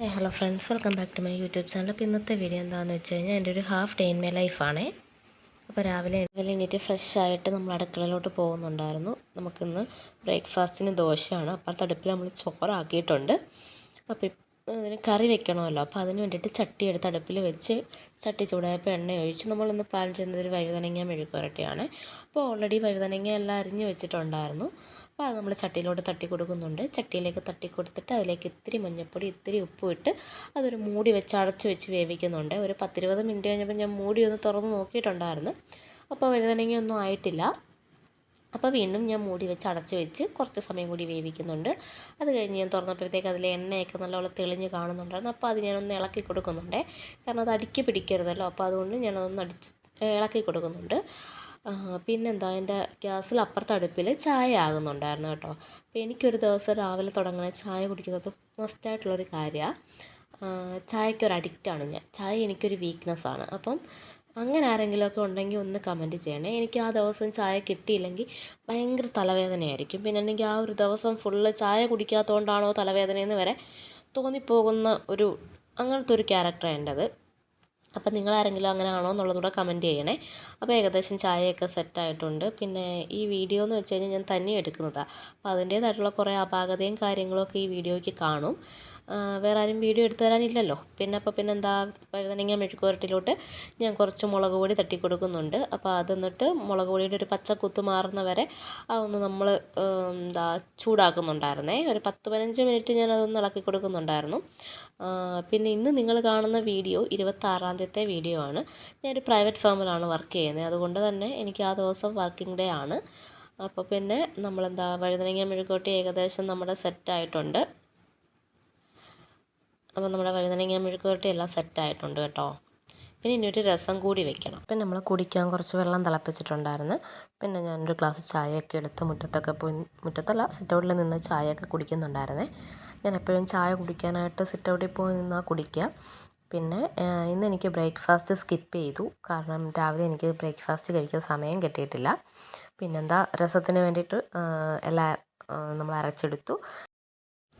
Hello friends, welcome back to my YouTube channel. അപ്പോൾ ഇന്നത്തെ video എന്താണെന്ന് വെച്ച് കഴിഞ്ഞാൽ എൻ്റെ ഒരു ഹാഫ് ഡേ ഇൻ മൈ ലൈഫാണേ. അപ്പോൾ രാവിലെ എണീറ്റ് ഫ്രഷ് ആയിട്ട് നമ്മൾ അടുക്കളയിലോട്ട് പോകുന്നുണ്ടായിരുന്നു. നമുക്കിന്ന് ബ്രേക്ക്ഫാസ്റ്റിന് ദോശയാണ്. അപ്പുറത്തെ അടുപ്പിൽ നമ്മൾ ചോറാക്കിയിട്ടുണ്ട്. അപ്പോൾ അതിന് കറി വെക്കണമല്ലോ, അപ്പോൾ അതിന് വേണ്ടിയിട്ട് ചട്ടി എടുത്ത് അടുപ്പിൽ വെച്ച് ചട്ടി ചൂടായപ്പോൾ എണ്ണ ഒഴിച്ച് നമ്മളിന്ന് പ്ലാൻ ചെയ്യുന്നത് ഒരു വഴുതനങ്ങ മെഴുക്കുവരട്ടിയാണ്. അപ്പോൾ ഓൾറെഡി വഴുതനങ്ങ എല്ലാം അരിഞ്ഞ് വെച്ചിട്ടുണ്ടായിരുന്നു. അപ്പോൾ അത് നമ്മൾ ചട്ടിയിലോട്ട് തട്ടി കൊടുക്കുന്നുണ്ട്. ചട്ടിയിലേക്ക് തട്ടി കൊടുത്തിട്ട് അതിലേക്ക് ഇത്തിരി മഞ്ഞൾപ്പൊടി, ഇത്തിരി ഉപ്പും ഇട്ട് അതൊരു മൂടി വെച്ച് അടച്ച് വെച്ച് വേവിക്കുന്നുണ്ട്. ഒരു 10-20 മിനിറ്റ് കഴിഞ്ഞപ്പോൾ ഞാൻ മൂടി ഒന്ന് തുറന്ന് നോക്കിയിട്ടുണ്ടായിരുന്നു. അപ്പോൾ വഴുതനങ്ങയൊന്നും ആയിട്ടില്ല. അപ്പോൾ വീണ്ടും ഞാൻ മൂടി വെച്ച് അടച്ച് വെച്ച് കുറച്ച് സമയം കൂടി വേവിക്കുന്നുണ്ട്. അത് കഴിഞ്ഞ് ഞാൻ തുറന്നപ്പോഴത്തേക്ക് അതിലെ എണ്ണയൊക്കെ നല്ലപോലെ തെളിഞ്ഞ് കാണുന്നുണ്ടായിരുന്നു. അപ്പോൾ അത് ഞാനൊന്ന് ഇളക്കി കൊടുക്കുന്നുണ്ട്. കാരണം അത് അടിക്ക് പിടിക്കരുതല്ലോ, അപ്പോൾ അതുകൊണ്ട് ഞാനതൊന്ന് ഇളക്കി കൊടുക്കുന്നുണ്ട്. പിന്നെന്താ, എൻ്റെ ഗ്യാസിൽ അപ്പുറത്തെ അടുപ്പിൽ ചായ ആകുന്നുണ്ടായിരുന്നു കേട്ടോ. അപ്പോൾ എനിക്കൊരു ദിവസം രാവിലെ തുടങ്ങണ ചായ കുടിക്കുന്നത് മസ്റ്റായിട്ടുള്ളൊരു കാര്യമാണ്. ചായക്കൊരു അഡിക്റ്റാണ് ഞാൻ. ചായ എനിക്കൊരു വീക്ക്നെസ്സാണ്. അപ്പം അങ്ങനെ ആരെങ്കിലുമൊക്കെ ഉണ്ടെങ്കിൽ ഒന്ന് കമൻറ്റ് ചെയ്യണേ. എനിക്ക് ആ ദിവസം ചായ കിട്ടിയില്ലെങ്കിൽ ഭയങ്കര തലവേദനയായിരിക്കും. പിന്നെ എനിക്ക് ആ ഒരു ദിവസം ഫുള്ള് ചായ കുടിക്കാത്തതുകൊണ്ടാണോ തലവേദനയെന്ന് വരെ തോന്നിപ്പോകുന്ന അങ്ങനത്തെ ഒരു ക്യാരക്ടറാണ് എൻ്റെത്. അപ്പം നിങ്ങളാരെങ്കിലും അങ്ങനെ ആണോ എന്നുള്ളതുകൂടെ കമൻറ്റ് ചെയ്യണേ. അപ്പോൾ ഏകദേശം ചായയൊക്കെ സെറ്റായിട്ടുണ്ട്. പിന്നെ ഈ വീഡിയോ എന്ന് വെച്ച് കഴിഞ്ഞാൽ ഞാൻ തന്നെ എടുക്കുന്നതാണ്. അപ്പോൾ അതിൻ്റേതായിട്ടുള്ള കുറേ അപാകതയും കാര്യങ്ങളൊക്കെ ഈ വീഡിയോയ്ക്ക് കാണും. വേറെ ആരും വീഡിയോ എടുത്തു തരാനില്ലല്ലോ. പിന്നെന്താ, വഴുതനങ്ങ മെഴുക്കുവരട്ടിയിലോട്ട് ഞാൻ കുറച്ച് മുളക് പൊടി തട്ടി കൊടുക്കുന്നുണ്ട്. അപ്പോൾ അത് എന്നിട്ട് മുളക് പൊടിയുടെ ഒരു പച്ചക്കുത്ത് മാറുന്ന വരെ അതൊന്ന് നമ്മൾ ചൂടാക്കുന്നുണ്ടായിരുന്നേ. ഒരു 10-15 മിനിറ്റ് ഞാൻ അതൊന്ന് ഇളക്കി കൊടുക്കുന്നുണ്ടായിരുന്നു. പിന്നെ ഇന്ന് നിങ്ങൾ കാണുന്ന വീഡിയോ 26-ാം തീയതിത്തെ വീഡിയോ ആണ്. ഞാനൊരു പ്രൈവറ്റ് ഫേമിലാണ് വർക്ക് ചെയ്യുന്നത്. അതുകൊണ്ട് തന്നെ എനിക്ക് ആ ദിവസം വർക്കിംഗ് ഡേ ആണ്. അപ്പോൾ പിന്നെ വഴുതനങ്ങ മെഴുക്കുവരട്ടി ഏകദേശം നമ്മുടെ സെറ്റായിട്ടുണ്ട്. അപ്പോൾ നമ്മുടെ വഴുതനങ്ങ മെഴുക്കുവരട്ടി എല്ലാം സെറ്റായിട്ടുണ്ട് കേട്ടോ. പിന്നെ ഇനി ഒരു രസം കൂടി വെക്കണം. പിന്നെ നമ്മൾ കുടിക്കാൻ കുറച്ച് വെള്ളം തിളപ്പിച്ചിട്ടുണ്ടായിരുന്നു. പിന്നെ ഞാനൊരു ഗ്ലാസ് ചായയൊക്കെ എടുത്ത് മുറ്റത്തൊക്കെ പോയി, മുറ്റത്തല്ല സിറ്റൗട്ടിൽ നിന്ന് ചായയൊക്കെ കുടിക്കുന്നുണ്ടായിരുന്നേ. ഞാൻ എപ്പോഴും ചായ കുടിക്കാനായിട്ട് സിറ്റൗട്ടിൽ പോയി നിന്നാൽ കുടിക്കുക. പിന്നെ ഇന്ന് എനിക്ക് ബ്രേക്ക്ഫാസ്റ്റ് സ്കിപ്പ് ചെയ്തു. കാരണം രാവിലെ എനിക്ക് ബ്രേക്ക്ഫാസ്റ്റ് കഴിക്കാൻ സമയം കിട്ടിയിട്ടില്ല. പിന്നെന്താ, രസത്തിന് വേണ്ടിയിട്ട് എല്ലാം നമ്മൾ അരച്ചെടുത്തു.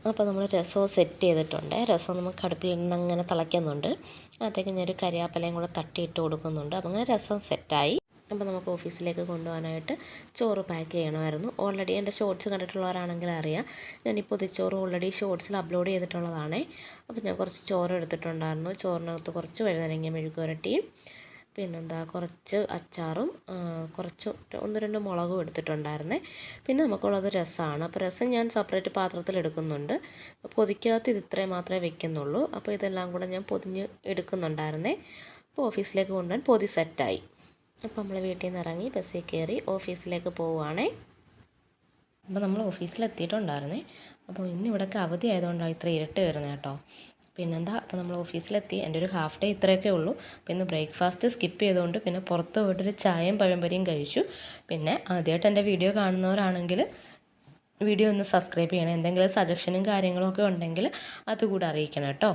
അപ്പോൾ നമ്മൾ രസവും സെറ്റ് ചെയ്തിട്ടുണ്ട്. രസം നമുക്ക് അടുപ്പിൽ നിന്ന് അങ്ങനെ തിളയ്ക്കുന്നുണ്ട്. അതിനകത്തേക്ക് ഞാനൊരു കരിയാപ്പലയും കൂടെ തട്ടിയിട്ട് കൊടുക്കുന്നുണ്ട്. അപ്പോൾ അങ്ങനെ രസം സെറ്റായി. അപ്പോൾ നമുക്ക് ഓഫീസിലേക്ക് കൊണ്ടുപോകാനായിട്ട് ചോറ് പാക്ക് ചെയ്യണമായിരുന്നു. ഓൾറെഡി എൻ്റെ ഷോർട്സ് കണ്ടിട്ടുള്ളവരാണെങ്കിൽ അറിയാം, ഞാൻ ഈ പൊതിച്ചോറ് ഓൾറെഡി ഷോർട്സിൽ അപ്ലോഡ് ചെയ്തിട്ടുള്ളതാണേ. അപ്പോൾ ഞാൻ കുറച്ച് ചോറ് എടുത്തിട്ടുണ്ടായിരുന്നു. ചോറിനകത്ത് കുറച്ച് വഴുതനങ്ങ മെഴുക്കുവരട്ടിയും പിന്നെന്താ കുറച്ച് അച്ചാറും കുറച്ച് 1-2 മുളകും എടുത്തിട്ടുണ്ടായിരുന്നേ. പിന്നെ നമുക്കുള്ളത് രസമാണ്. അപ്പോൾ രസം ഞാൻ സെപ്പറേറ്റ് പാത്രത്തിൽ എടുക്കുന്നുണ്ട്. പൊതിക്കകത്ത് ഇത് ഇത്രയും മാത്രമേ വെക്കുന്നുള്ളൂ. അപ്പോൾ ഇതെല്ലാം കൂടെ ഞാൻ പൊതിഞ്ഞ് എടുക്കുന്നുണ്ടായിരുന്നേ. അപ്പോൾ ഓഫീസിലേക്ക് കൊണ്ടുപോകാൻ പൊതി സെറ്റായി. അപ്പോൾ നമ്മൾ വീട്ടിൽ നിന്ന് ഇറങ്ങി ബസ്സിൽ കയറി ഓഫീസിലേക്ക് പോവുകയാണേ. അപ്പോൾ നമ്മൾ ഓഫീസിലെത്തിയിട്ടുണ്ടായിരുന്നേ. അപ്പോൾ ഇന്ന് ഇവിടെയൊക്കെ അവധി ആയതുകൊണ്ടാണ് ഇത്ര ഇരുട്ട് വരുന്നത് കേട്ടോ. പിന്നെന്താ, അപ്പോൾ നമ്മൾ ഓഫീസിലെത്തി. എൻ്റെ ഒരു ഹാഫ് ഡേ ഇത്രയൊക്കെ ഉള്ളൂ. പിന്നെ ബ്രേക്ക്ഫാസ്റ്റ് സ്കിപ്പ് ചെയ്തുകൊണ്ട് പിന്നെ പുറത്ത് പോയിട്ടൊരു ചായയും പഴംപൊരിയും കഴിച്ചു. പിന്നെ ആദ്യമായിട്ട് എൻ്റെ വീഡിയോ കാണുന്നവരാണെങ്കിൽ വീഡിയോ ഒന്ന് സബ്സ്ക്രൈബ് ചെയ്യണം. എന്തെങ്കിലും സജഷനും കാര്യങ്ങളൊക്കെ ഉണ്ടെങ്കിൽ അതുകൂടെ അറിയിക്കണം കേട്ടോ.